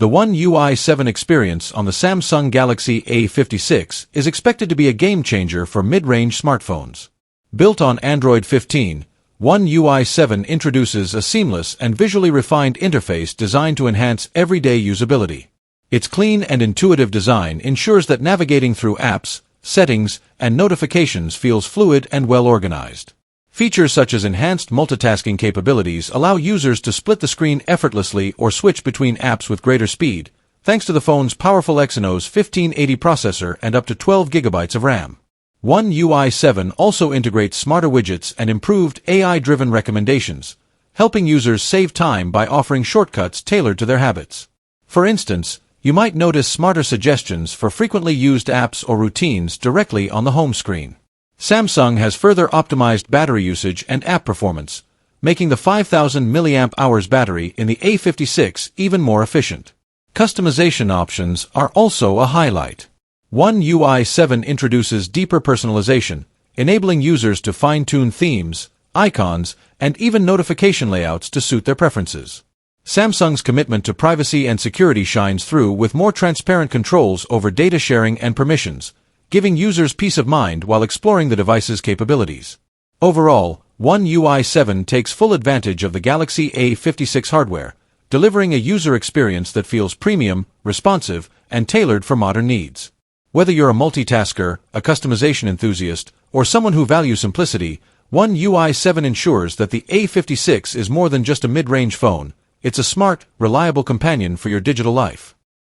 The One UI 7 experience on the Samsung Galaxy A56 is expected to be a game-changer for mid-range smartphones. Built on Android 15, One UI 7 introduces a seamless and visually refined interface designed to enhance everyday usability. Its clean and intuitive design ensures that navigating through apps, settings, and notifications feels fluid and well-organized. Features such as enhanced multitasking capabilities allow users to split the screen effortlessly or switch between apps with greater speed, thanks to the phone's powerful Exynos 1580 processor and up to 12 GB of RAM. One UI 7 also integrates smarter widgets and improved AI-driven recommendations, helping users save time by offering shortcuts tailored to their habits. For instance, you might notice smarter suggestions for frequently used apps or routines directly on the home screen. Samsung has further optimized battery usage and app performance, making the 5,000 mAh battery in the A56 even more efficient. Customization options are also a highlight. One UI 7 introduces deeper personalization, enabling users to fine-tune themes, icons, and even notification layouts to suit their preferences. Samsung's commitment to privacy and security shines through with more transparent controls over data sharing and permissions, giving users peace of mind while exploring the device's capabilities. Overall, One UI 7 takes full advantage of the Galaxy A56 hardware, delivering a user experience that feels premium, responsive, and tailored for modern needs. Whether you're a multitasker, a customization enthusiast, or someone who values simplicity, One UI 7 ensures that the A56 is more than just a mid-range phone. It's a smart, reliable companion for your digital life.